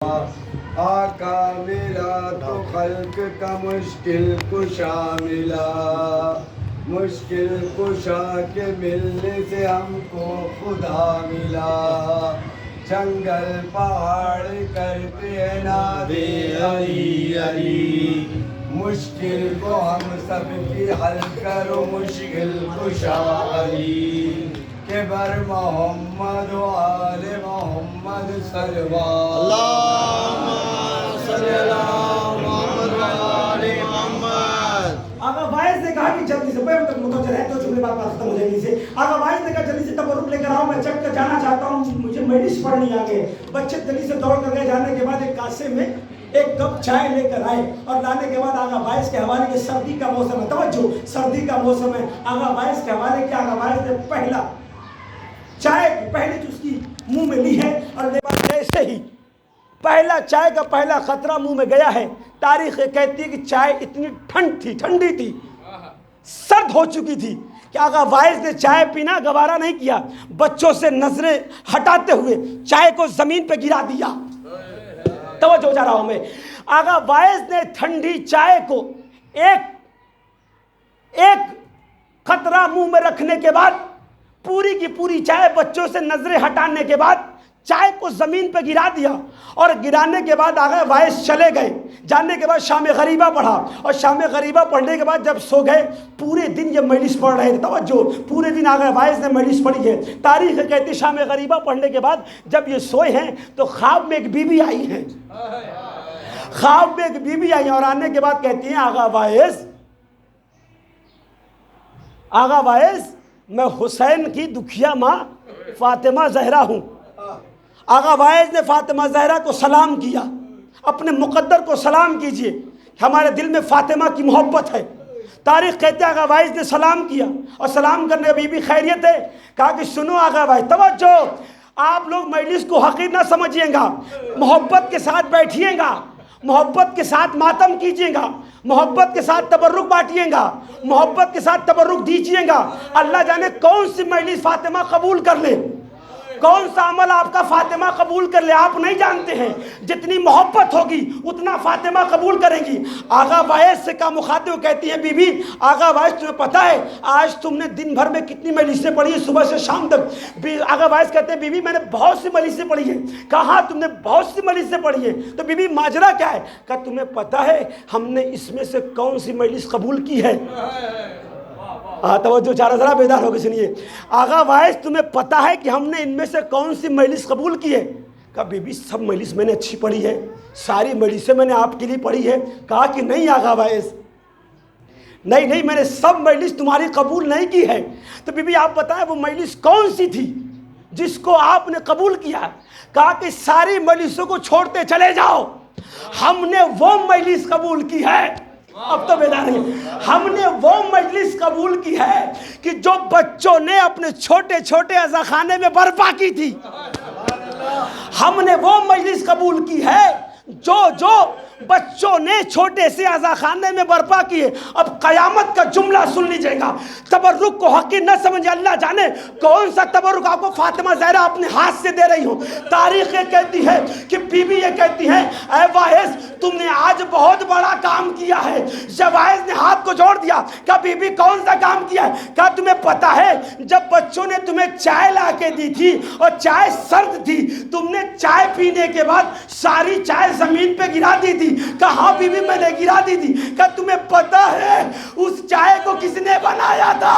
آقا ملا تو خلق کا مشکل کشا ملا، مشکل کشا کے ملنے سے ہم کو خدا ملا، جنگل پہاڑ کرتے ہیں نادے علی علی، مشکل کو ہم سب کی حل کرو مشکل کشا علی، کہ بر محمد و آل محمد صلوات اللہم صلی اللہ محمد و آل محمد۔ آقا وائز نے کہا کہ جلدی سے میں متوجہ ہے تو جملے بات ختم ہو جائے گی سے۔ آقا وائز نے کہا جلدی سے تبرک لے کر آؤ، میں چک کر جانا چاہتا ہوں، مجھے میڈس پڑھنی آگے۔ بچے جلدی سے دوڑ کر گئے، جانے کے بعد ایک کاسے میں ایک کپ چائے لے کر آئے اور لانے کے بعد آقا وائز کے حوالے کے سردی کا موسم ہے، توجہ سردی کا موسم ہے، آقا وائز کے حوالے کیا، آقا وائز نے پہلا چائے کی پہلی چسکی منہ میں لی ہے اور جیسے ہی پہلا چائے کا پہلا خطرہ منہ میں گیا ہے، تاریخ کہتی ہے کہ چائے اتنی ٹھنڈی تھی، سرد ہو چکی تھی کہ آقا وائز نے چائے پینا گوارا نہیں کیا، بچوں سے نظریں ہٹاتے ہوئے چائے کو زمین پہ گرا دیا۔ توجہ ہو جا رہا ہوں میں، آقا وائز نے ٹھنڈی چائے کو ایک خطرہ منہ میں رکھنے کے بعد پوری کی پوری چائے بچوں سے نظریں ہٹانے کے بعد چائے کو زمین پہ گرا دیا، اور گرانے کے بعد آگے وائز چلے گئے۔ جانے کے بعد شام غریبہ پڑھا، اور شام غریبہ پڑھنے کے بعد جب سو گئے پورے دن یہ مجلس پڑھ رہے تھے، توجہ پورے دن آگے وائز نے مجلس پڑھی ہے۔ تاریخ کہتی شام غریبہ پڑھنے کے بعد جب یہ سوئے ہیں تو خواب میں ایک بی بی آئی ہیں، خواب میں ایک بی بی آئی ہیں، اور آنے کے بعد کہتی ہیں آغا وائز میں حسین کی دکھیا ماں فاطمہ زہرا ہوں۔ آقا وائز نے فاطمہ زہرا کو سلام کیا، اپنے مقدر کو سلام کیجئے، ہمارے دل میں فاطمہ کی محبت ہے۔ تاریخ کہتے ہیں آقا وائز نے سلام کیا، اور سلام کرنے کا بی بی خیریت ہے، کہا کہ سنو آقا وائز، توجہ آپ لوگ مجلس کو حقیر نہ سمجھیے گا، محبت کے ساتھ بیٹھیے گا، محبت کے ساتھ ماتم کیجیے گا، محبت کے ساتھ تبرک بانٹیے گا، محبت کے ساتھ تبرک دیجیے گا۔ اللہ جانے کون سی مجلس فاطمہ قبول کر لے، کون سا عمل آپ کا فاطمہ قبول کر لے، آپ نہیں جانتے ہیں۔ جتنی محبت ہوگی اتنا فاطمہ قبول کریں گی۔ آغا وائز سے کا مخاطب کہتی ہیں بی بی آغا وائز تمہیں پتہ ہے آج تم نے دن بھر میں کتنی مجلسیں پڑھی ہیں صبح سے شام تک؟ آغا وائز کہتے ہیں بی بی میں نے بہت سی مجلسیں پڑھی ہیں۔ کہا ہاں تم نے بہت سی مجلسیں پڑھی ہیں، تو بی بی ماجرا کیا ہے؟ کہا تمہیں پتہ ہے ہم نے اس میں سے کون سی مجلس قبول کی ہے؟ توجہ چارہ ذرا بیدار ہو کے سنیے، آغا وائز تمہیں پتہ ہے کہ ہم نے ان میں سے کون سی مجلس قبول کی ہے؟ کہا بی بی سب مجلس میں نے اچھی پڑھی ہے، ساری مجلسیں میں نے آپ کے لیے پڑھی ہے۔ کہا کہ نہیں آغا وائز، نہیں میں نے سب مجلس تمہاری قبول نہیں کی ہے۔ تو بی بی آپ بتائیں وہ مجلس کون سی تھی جس کو آپ نے قبول کیا؟ کہا کہ ساری مجلسوں کو چھوڑتے چلے جاؤ، ہم نے وہ مجلس قبول کی ہے، اب تو بیدار نہیں، ہم نے وہ مجلس قبول کی ہے کہ جو بچوں نے اپنے چھوٹے چھوٹے عزاخانے میں برپا کی تھی، ہم نے وہ مجلس قبول کی ہے جو بچوں نے چھوٹے سے عزاخانے میں برپا کیے۔ اب قیامت کا جملہ سن لیجئے گا، تبرک کو حقیر نہ سمجھے، اللہ جانے کون سا تبرک آپ کو فاطمہ زہرا اپنے ہاتھ سے دے رہی ہوں۔ تاریخ یہ کہتی ہے کہ بی بی یہ کہتی ہیں اے وائز تم نے آج بہت بڑا کام کیا ہے۔ جب وائز نے ہاتھ کو جوڑ دیا، کہا بی بی کون سا کام کیا ہے؟ کہا تمہیں پتہ ہے جب بچوں نے تمہیں چائے لا کے دی تھی اور چائے سرد تھی، تم نے چائے پینے کے بعد ساری چائے زمین پہ گرا دی تھی۔ کہا بی بی میں نے گرا دی تھی۔ کہا تمہیں پتہ ہے اس چائے کو کس نے بنایا تھا؟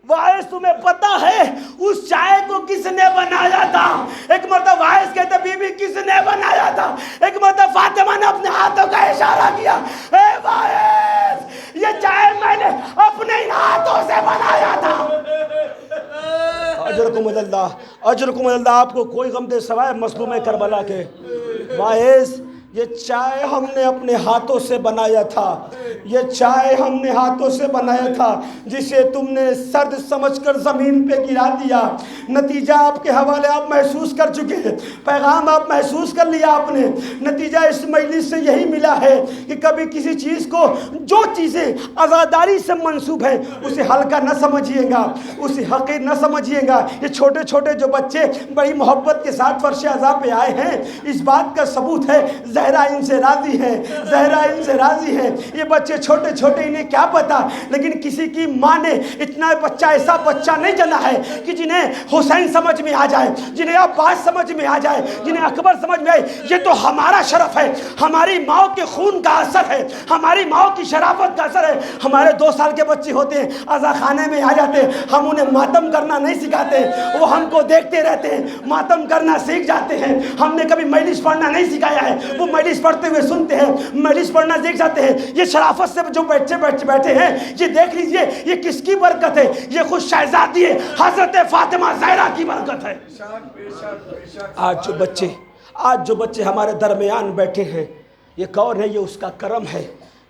وائز تمہیں پتہ ہے اس چائے کو کس نے بنایا تھا؟ ایک مرتبہ وائز کہتے بی بی کس نے بنایا تھا؟ ایک مرتبہ فاطمہ نے اپنے ہاتھوں کا اشارہ کیا، اے وائز یہ چائے میں نے اپنے ہاتھوں سے بنایا تھا۔ اجرکم اللہ، اجرکم اللہ، آپ کو کوئی غم دے سوائے مظلوم کربلا کے۔ وائز یہ چائے ہم نے اپنے ہاتھوں سے بنایا تھا، یہ چائے ہم نے ہاتھوں سے بنایا تھا، جسے تم نے سرد سمجھ کر زمین پہ گرا دیا۔ نتیجہ آپ کے حوالے آپ محسوس کر چکے ہیں، پیغام آپ محسوس کر لیا آپ نے۔ نتیجہ اس مجلس سے یہی ملا ہے کہ کبھی کسی چیز کو، جو چیزیں عزاداری سے منسوب ہیں، اسے ہلکا نہ سمجھیے گا، اسے حقیر نہ سمجھیے گا۔ یہ چھوٹے چھوٹے جو بچے بڑی محبت کے ساتھ فرش عزا پہ آئے ہیں، اس بات کا ثبوت ہے زہرا ان سے راضی ہے، زہرا ان سے راضی ہے۔ یہ بچے چھوٹے چھوٹے، انہیں کیا پتا، لیکن کسی کی ماں نے اتنا بچہ، ایسا بچہ نہیں جنا ہے کہ جنہیں حسین سمجھ میں آ جائے، جنہیں عباس سمجھ میں آ جائے، جنہیں اکبر سمجھ میں آئے۔ یہ تو ہمارا شرف ہے، ہماری ماں کے خون کا اثر ہے، ہماری ماں کی شرافت کا اثر ہے۔ ہمارے 2 سال کے بچے ہوتے ہیں، عزا خانے میں آ جاتے ہیں، ہم انہیں ماتم کرنا نہیں سکھاتے، وہ ہم کو دیکھتے رہتے ہیں، ماتم کرنا سیکھ جاتے ہیں۔ ہم نے کبھی مجلس پڑھنا نہیں سکھایا ہے، وہ مجلس پڑھتے ہوئے سنتے ہیں، مجلس پڑھنا سیکھ جاتے ہیں۔ یہ شرافت سے جو بچے بیٹھے ہیں، یہ دیکھ لیجئے یہ کس کی برکت ہے؟ یہ خود شہزادی ہے، حضرت فاطمہ زہرا کی برکت ہے۔ آج جو بچے ہمارے درمیان بیٹھے ہیں، یہ کون ہے؟ یہ اس کا کرم ہے،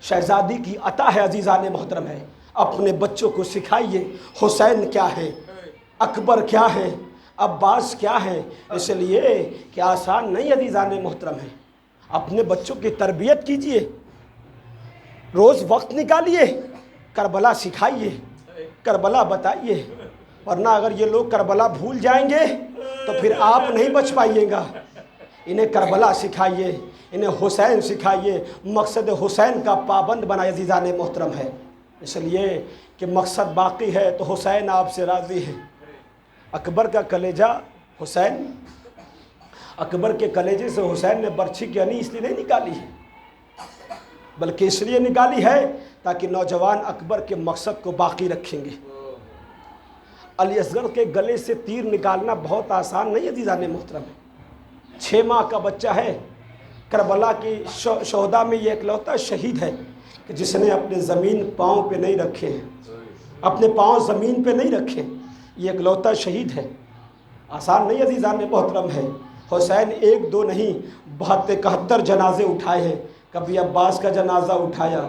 شہزادی کی عطا ہے، عزیزان محترم ہے۔ اپنے بچوں کو سکھائیے حسین کیا ہے، اکبر کیا ہے، عباس کیا ہے، اس لیے کہ آسان نہیں عزیزان محترم ہے۔ اپنے بچوں کی تربیت کیجئے، روز وقت نکالیے، کربلا سکھائیے، کربلا بتائیے، ورنہ اگر یہ لوگ کربلا بھول جائیں گے تو پھر آپ نہیں بچ پائیے گا۔ انہیں کربلا سکھائیے، انہیں حسین سکھائیے، مقصد حسین کا پابند بنائے عزیزان محترم ہے۔ اس لیے کہ مقصد باقی ہے تو حسین آپ سے راضی ہے۔ اکبر کا کلیجہ حسین، اکبر کے کلیجے سے حسین نے برچھی کی ہنی اس لیے نہیں نکالی ہے، بلکہ اس لیے نکالی ہے تاکہ نوجوان اکبر کے مقصد کو باقی رکھیں گے۔ علی اصغر کے گلے سے تیر نکالنا بہت آسان نہیں عزیزان محترم ہے۔ 6 ماہ کا بچہ ہے، کربلا کی شہداء میں یہ اکلوتا شہید ہے کہ جس نے اپنے زمین پاؤں پہ نہیں رکھے ہیں، اپنے پاؤں زمین پہ نہیں رکھے، یہ اکلوتا شہید ہے۔ آسان نہیں عزیزان محترم ہے۔ حسین 1 2 نہیں، 72 71 جنازے اٹھائے ہیں۔ کبھی عباس کا جنازہ اٹھایا،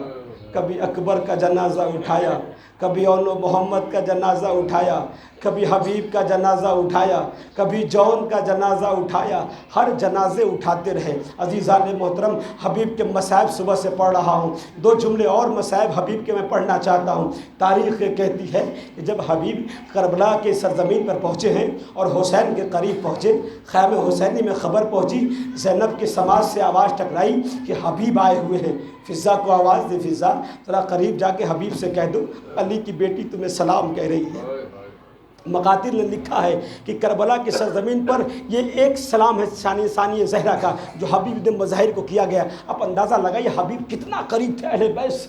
کبھی اکبر کا جنازہ اٹھایا، کبھی اولو محمد کا جنازہ اٹھایا، کبھی حبیب کا جنازہ اٹھایا، کبھی جون کا جنازہ اٹھایا، ہر جنازے اٹھاتے رہے عزیزان محترم۔ حبیب کے مصائب صبح سے پڑھ رہا ہوں، 2 جملے اور مصائب حبیب کے میں پڑھنا چاہتا ہوں۔ تاریخ کہتی ہے کہ جب حبیب کربلا کے سرزمین پر پہنچے ہیں اور حسین کے قریب پہنچے، خیمہ حسینی میں خبر پہنچی، زینب کے سماج سے آواز ٹکرائی کہ حبیب آئے ہوئے ہیں۔ فضا کو آواز دے، فضا ذرا قریب جا کے حبیب سے کہہ دو علی کی بیٹی تمہیں سلام کہہ رہی ہے۔ مقاتل نے لکھا ہے کہ کربلا کی سرزمین پر یہ ایک سلام ہے ثانی زہرا کا جو حبیب بن مظاہر کو کیا گیا۔ آپ اندازہ لگائیے حبیب کتنا قریب تھے اہل بیت سے،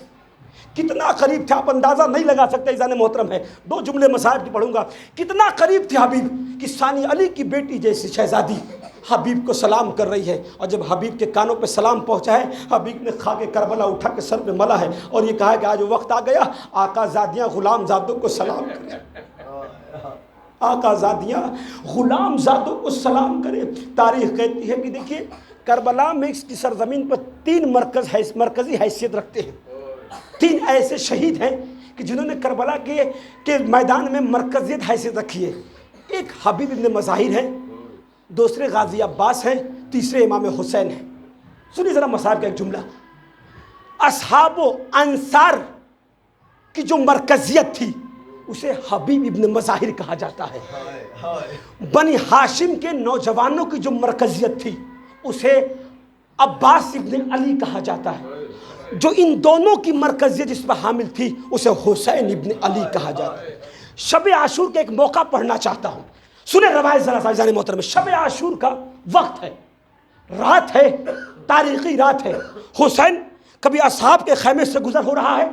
کتنا قریب تھے، آپ اندازہ نہیں لگا سکتے عزیزان محترم ہے۔ 2 جملے مصائب کی پڑھوں گا۔ کتنا قریب تھے حبیب کہ ثانی علی کی بیٹی جیسی شہزادی حبیب کو سلام کر رہی ہے، اور جب حبیب کے کانوں پہ سلام پہنچا ہے، حبیب نے خاک کربلا اٹھا کے سر پہ ملا ہے اور یہ کہا کہ آج وقت آ گیا آقا زادیاں غلام زادوں کو سلام کریں، آقا زادیاں غلام زادوں کو سلام کریں۔ تاریخ کہتی ہے کہ دیکھیے کربلا میں اس کی سرزمین پر 3 مرکزی حیثیت رکھتے ہیں۔ 3 ایسے شہید ہیں کہ جنہوں نے کربلا کے میدان میں مرکزیت حیثیت رکھی ہے۔ ایک حبیب بن مظاہر ہے، دوسرے غازی عباس ہیں، تیسرے امام حسین ہیں۔ سنیے ذرا مصائب کا ایک جملہ۔ اصحاب و انصار کی جو مرکزیت تھی اسے حبیب ابن مظاہر کہا جاتا ہے۔ بنی ہاشم کے نوجوانوں کی جو مرکزیت تھی اسے عباس ابن علی کہا جاتا ہے۔ جو ان دونوں کی مرکزیت جس پر حامل تھی اسے حسین ابن علی کہا جاتا ہے۔ شب عاشور کا ایک موقع پڑھنا چاہتا ہوں، سنیں روایت ذرا ساجان محترم۔ شب عاشور کا وقت ہے، رات ہے، تاریخی رات ہے۔ حسین کبھی اصحاب کے خیمے سے گزر ہو رہا ہے،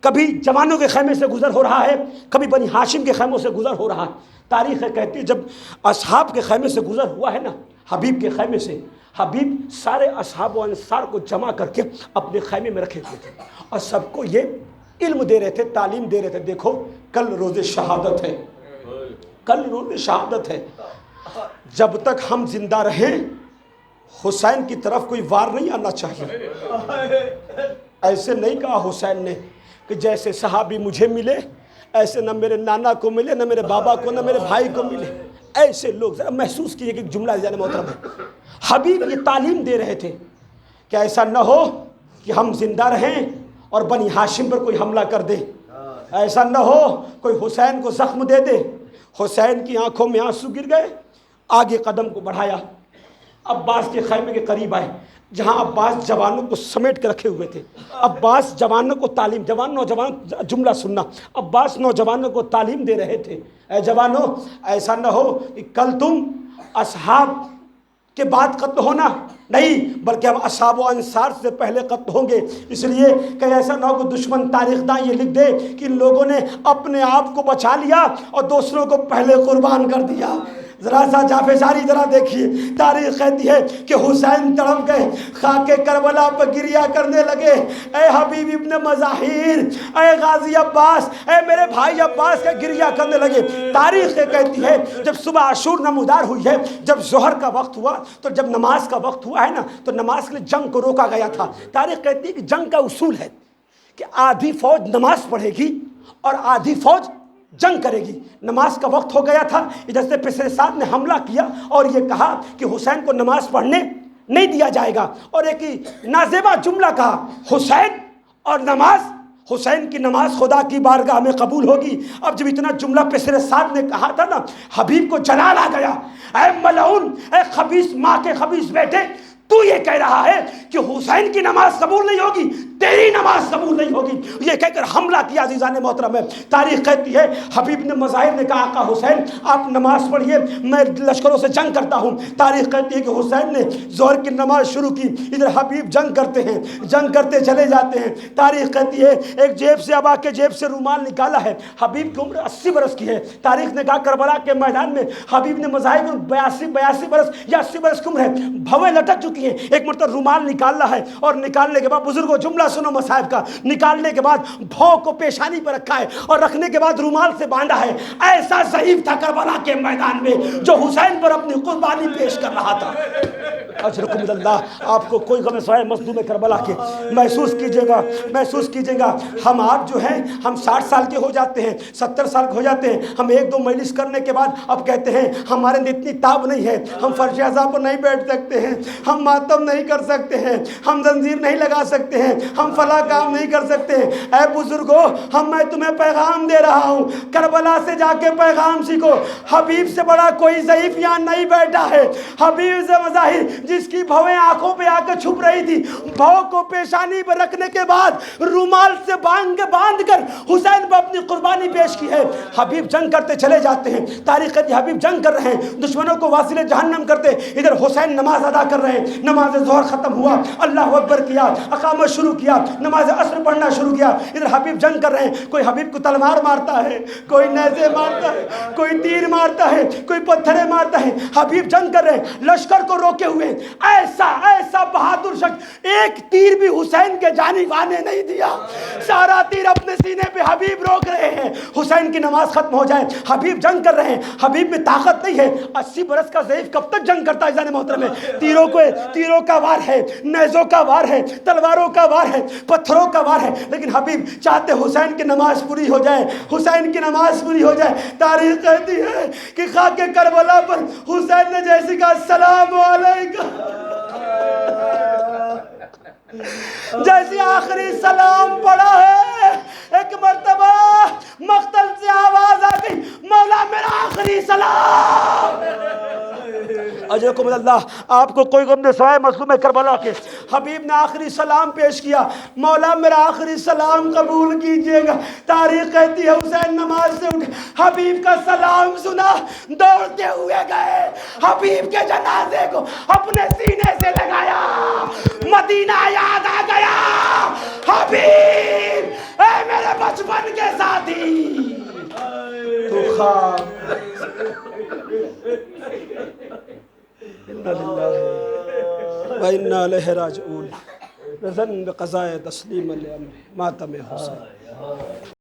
کبھی جوانوں کے خیمے سے گزر ہو رہا ہے، کبھی بنی ہاشم کے خیموں سے گزر ہو رہا ہے۔ تاریخ کہتی ہے جب اصحاب کے خیمے سے گزر ہوا ہے نا، حبیب کے خیمے سے، حبیب سارے اصحاب و انصار کو جمع کر کے اپنے خیمے میں رکھے ہوئے تھے اور سب کو یہ علم دے رہے تھے، تعلیم دے رہے تھے، دیکھو کل روز شہادت ہے، کل روز شہادت ہے، جب تک ہم زندہ رہیں حسین کی طرف کوئی وار نہیں آنا چاہیے. ایسے نہیں کہا حسین نے کہ جیسے صحابی مجھے ملے ایسے نہ میرے نانا کو ملے، نہ میرے بابا کو، نہ میرے بھائی کو ملے. ایسے لوگ ذرا محسوس کیے کہ ایک جملہ جانے محترم ہے. حبیب یہ تعلیم دے رہے تھے کہ ایسا نہ ہو کہ ہم زندہ رہیں اور بنی ہاشم پر کوئی حملہ کر دے. ایسا نہ ہو کوئی حسین کو زخم دے دے. حسین کی آنکھوں میں آنسو گر گئے. آگے قدم کو بڑھایا، عباس کے خیمے کے قریب آئے جہاں عباس جوانوں کو سمیٹ کے رکھے ہوئے تھے. عباس جوانوں کو تعلیم، نوجوان جملہ سننا، عباس نوجوانوں کو تعلیم دے رہے تھے. اے جوانوں، ایسا نہ ہو کہ کل تم اصحاب کے بعد قتل ہونا، نہیں بلکہ ہم اصحاب و انصار سے پہلے قتل ہوں گے. اس لیے کہ ایسا نہ ہو کہ دشمن تاریخ داں یہ لکھ دے کہ ان لوگوں نے اپنے آپ کو بچا لیا اور دوسروں کو پہلے قربان کر دیا. ذرا سا جافشاری ذرا دیکھیے. تاریخ کہتی ہے کہ حسین تڑپ گئے، خاک کربلا پر گریہ کرنے لگے. اے حبیب ابن مظاہر، اے غازی عباس، اے میرے بھائی عباس کا گریہ کرنے لگے. تاریخ کہتی ہے جب صبح عاشور نمودار ہوئی ہے، جب ظہر کا وقت ہوا تو جب نماز کا وقت ہوا ہے نا تو نماز کے لیے جنگ کو روکا گیا تھا. تاریخ کہتی ہے کہ جنگ کا اصول ہے کہ آدھی فوج نماز پڑھے گی اور آدھی فوج جنگ کرے گی. نماز کا وقت ہو گیا تھا، ادھر سے پسر سعد نے حملہ کیا اور یہ کہا کہ حسین کو نماز پڑھنے نہیں دیا جائے گا. اور ایک نازیبہ جملہ کہا، حسین اور نماز، حسین کی نماز خدا کی بارگاہ میں قبول ہوگی. اب جب اتنا جملہ پسر سعد نے کہا تھا نا، حبیب کو جلال آ گیا. اے ملعون، اے خبیث ماں کے خبیث بیٹے، تو یہ کہہ رہا ہے کہ حسین کی نماز قبول نہیں ہوگی، تیری نماز قبول نہیں ہوگی. یہ کہہ کر حملہ کیا. عزیزان محترم ہے، تاریخ کہتی ہے حبیب نے مظاہر نے کہا آقا حسین آپ نماز پڑھیے، میں لشکروں سے جنگ کرتا ہوں. تاریخ کہتی ہے کہ حسین نے ظہر کی نماز شروع کی، ادھر حبیب جنگ کرتے ہیں، جنگ کرتے چلے جاتے ہیں. تاریخ کہتی ہے ایک جیب سے ابا کے جیب سے رومال نکالا ہے. حبیب کی عمر 80 برس کی ہے. تاریخ نے کہا کربلا کے میدان میں حبیب نے مظاہر کو 82 برس یا 80 برس کی عمر ہے، بھویں لٹک چکی ہیں. ایک مرتبہ رومال نکالنا ہے اور نکالنے کے بعد بزرگوں جملہ سنو مصاحب کا، نکالنے کے بعد بھو کو پیشانی پر رکھا ہے اور رکھنے کے بعد رومال سے باندھا ہے. ایسا ضعیف تھا کربلا کے میدان میں جو حسین پر اپنی قربانی پیش کر رہا تھا. اجرکم اللہ. آپ کو کوئی غم سوائے مظلوم کربلا کے محسوس کیجئے گا، محسوس کیجئے گا. ہم آپ جو ہیں ہم 60 سال کے ہو جاتے ہیں، 70 سال کے ہو جاتے ہیں، ہم ایک دو مجلس کرنے کے بعد اب کہتے ہیں ہمارے اندر اتنی تاب نہیں ہے، ہم فرش اعضاء پر نہیں بیٹھ سکتے ہیں، ہم ماتم نہیں کر سکتے ہیں، ہم زنجیر نہیں لگا سکتے ہیں، ہم فلاں کام نہیں کر سکتے ہیں. اے بزرگوں، میں تمہیں پیغام دے رہا ہوں، کربلا سے جا کے پیغام سیکھو. حبیب سے بڑا کوئی ضعیف یہاں نہیں بیٹھا ہے. حبیب سے مظاہر جس کی بھویں آنکھوں پہ آ کے چھپ رہی تھی، بھو کو پیشانی پر رکھنے کے بعد رومال سے باندھ کر حسین پر اپنی قربانی پیش کی ہے. حبیب جنگ کرتے چلے جاتے ہیں. تاریخ کہتی ہے حبیب جنگ کر رہے ہیں، دشمنوں کو واصل جہنم کرتے، ادھر حسین نماز ادا کر رہے ہیں. نماز ظہر ختم ہوا، اللہ اکبر کیا، اقامت شروع کیا، نماز عصر پڑھنا شروع کیا. ادھر حبیب جنگ کر رہے ہیں. کوئی حبیب کو تلوار مارتا ہے، کوئی نیزے مارتا ہے، کوئی تیر مارتا ہے، کوئی پتھرے مارتا ہے. حبیب جنگ کر رہے ہیں، لشکر کو روکے ہوئے. ایسا بہادر شخص ایک تیر بھی حسین کے جانب آنے نہیں دیا. سارا تیر اپنے سینے پہ حبیب روک رہے ہیں. حسین کی نماز ختم ہو جائے، حبیب جنگ کر رہے ہیں. حبیب میں طاقت نہیں ہے. 80 برس کا ضعیف کب تک جنگ کرتا ہے؟ جان محترم ہے، تیروں کا وار ہے، نیزوں کا وار ہے، تلواروں کا وار ہے، پتھروں کا وار ہے. لیکن حبیب چاہتے حسین کی نماز پوری ہو جائے، حسین کی نماز پوری ہو جائے. تاریخ کہتی ہے کہ خاک کربلا پر حسین نے جیسے کہا السلام علیکم، جیسے آخری سلام پڑا ہے، ایک مرتبہ مقتل سے آواز آ گئی، مولا میرا آخری سلام. اجرکم اللہ. آپ کو کوئی غم نہ سوائے مظلوم کربلا کے. حبیب نے آخری سلام پیش کیا، مولا میرا آخری سلام قبول کیجئے گا. تاریخ کہتی ہے حسین نماز سے اٹھے، حبیب کا سلام سنا، دوڑتے ہوئے گئے، حبیب کے جنازے کو اپنے سینے سے لگایا. مدینہ یاد آ گیا. حبیب اے میرے بچپن کے ساتھی، تو خواب اِنَّا لِلَّهِ وَإِنَّا إِلَيْهِ رَاجِعُونَ. بِقَضَاءِ تسلیم الامر ماتم حسین.